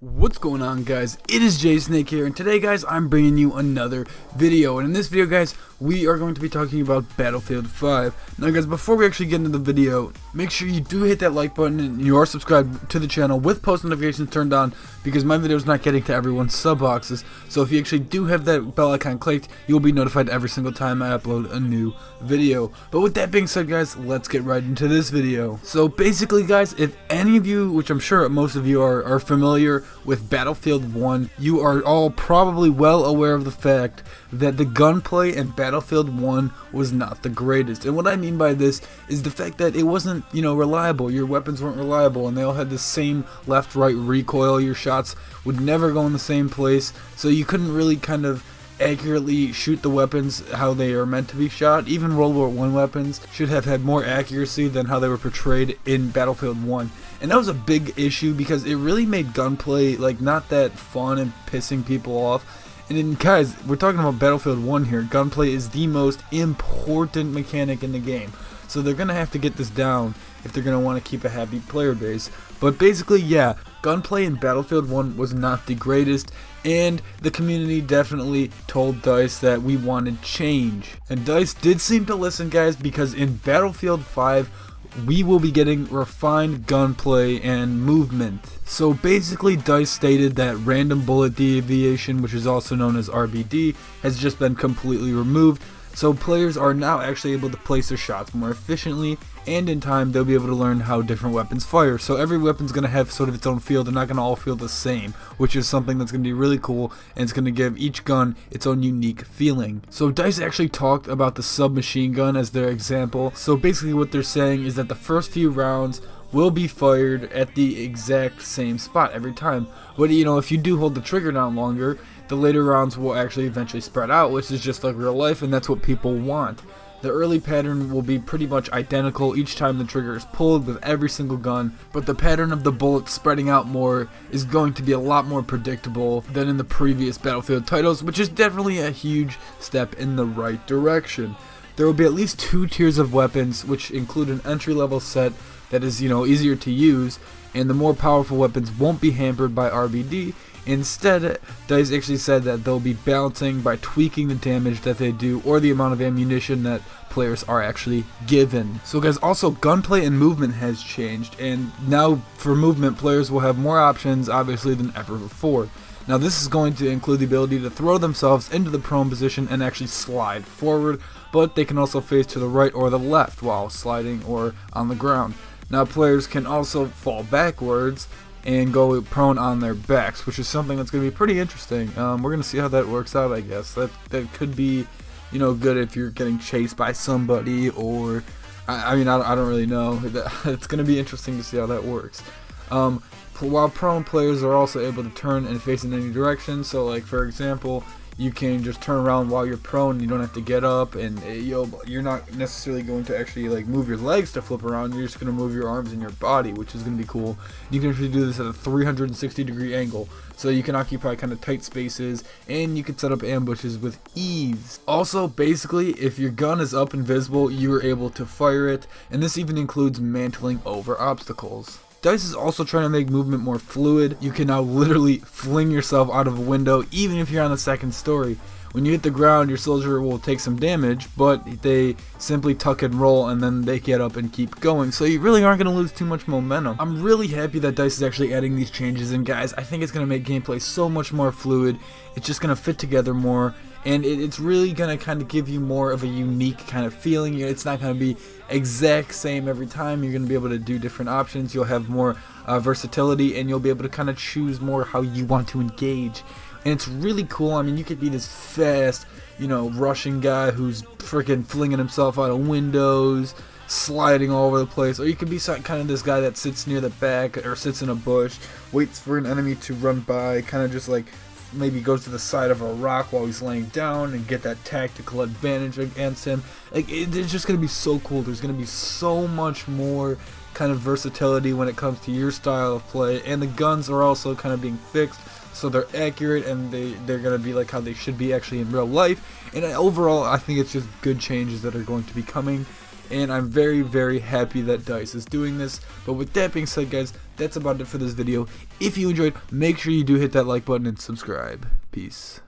What's going on, guys? It is Jay Snake here, and today, guys, I'm bringing you another video. And in this video, guys, we are going to be talking about Battlefield 5. Now, guys, before we actually get into the video, make sure you do hit that like button and you are subscribed to the channel with post notifications turned on, because my video is not getting to everyone's sub boxes. So if you actually do have that bell icon clicked, you will be notified every single time I upload a new video. But with that being said, guys, let's get right into this video. So basically, guys, if any of you, which I'm sure most of you are familiar with Battlefield 1, you are all probably well aware of the fact that the gunplay in Battlefield 1 was not the greatest. And what I mean by this is the fact that it wasn't, reliable. Your weapons weren't reliable, and they all had the same left-right recoil. Your shots would never go in the same place, so you couldn't really kind of accurately shoot the weapons how they are meant to be shot. Even World War I weapons should have had more accuracy than how they were portrayed in Battlefield 1. And that was a big issue because it really made gunplay not that fun and pissing people off. And then, guys, we're talking about Battlefield 1 here. Gunplay is the most important mechanic in the game. So they're going to have to get this down if they're going to want to keep a happy player base. But basically, yeah, gunplay in Battlefield 1 was not the greatest, and the community definitely told DICE that we wanted change. And DICE did seem to listen, guys, because in Battlefield 5, we will be getting refined gunplay and movement. So basically, DICE stated that random bullet deviation, which is also known as RBD, has just been completely removed. So players are now actually able to place their shots more efficiently, and in time they'll be able to learn how different weapons fire. So every weapon's going to have sort of its own feel. They're not going to all feel the same, which is something that's going to be really cool, and it's going to give each gun its own unique feeling. So DICE actually talked about the submachine gun as their example. So basically what they're saying is that the first few rounds will be fired at the exact same spot every time. But if you do hold the trigger down longer, the later rounds will actually eventually spread out, which is just like real life, and that's what people want. The early pattern will be pretty much identical each time the trigger is pulled with every single gun, but the pattern of the bullets spreading out more is going to be a lot more predictable than in the previous Battlefield titles, which is definitely a huge step in the right direction. There will be at least 2 tiers of weapons, which include an entry-level set that is, easier to use, and the more powerful weapons won't be hampered by RBD. Instead, DICE actually said that they'll be balancing by tweaking the damage that they do or the amount of ammunition that players are actually given. So guys, also gunplay and movement has changed, and now for movement, players will have more options obviously than ever before. Now this is going to include the ability to throw themselves into the prone position and actually slide forward, but they can also face to the right or the left while sliding or on the ground. Now players can also fall backwards and go prone on their backs, which is something that's going to be pretty interesting. We're going to see how that works out, I guess. That could be, good if you're getting chased by somebody, or I don't really know. It's going to be interesting to see how that works. While prone, players are also able to turn and face in any direction. So, like for example, you can just turn around while you're prone. You don't have to get up, and you're not necessarily going to actually move your legs to flip around. You're just going to move your arms and your body, which is going to be cool. You can actually do this at a 360-degree angle, so you can occupy kind of tight spaces, and you can set up ambushes with ease. Also, basically, if your gun is up and visible, you are able to fire it, and this even includes mantling over obstacles. DICE is also trying to make movement more fluid. You can now literally fling yourself out of a window even if you're on the second story. When you hit the ground, your soldier will take some damage, but they simply tuck and roll, and then they get up and keep going. So you really aren't going to lose too much momentum. I'm really happy that DICE is actually adding these changes in, guys. I think it's going to make gameplay so much more fluid. It's just going to fit together more, and it's really going to kind of give you more of a unique kind of feeling. It's not going to be exact same every time. You're going to be able to do different options. You'll have more versatility, and you'll be able to kind of choose more how you want to engage. And it's really cool. I mean, you could be this fast, Russian guy who's freaking flinging himself out of windows, sliding all over the place. Or you could be kind of this guy that sits near the back or sits in a bush, waits for an enemy to run by, kind of just maybe goes to the side of a rock while he's laying down and get that tactical advantage against him. It's just going to be so cool. There's going to be so much more kind of versatility when it comes to your style of play, and the guns are also kind of being fixed, so they're accurate, and they're going to be like how they should be actually in real life. And overall, I think it's just good changes that are going to be coming. and I'm very happy that DICE is doing this. But with that being said, guys, that's about it for this video. If you enjoyed, make sure you do hit that like button and subscribe. Peace.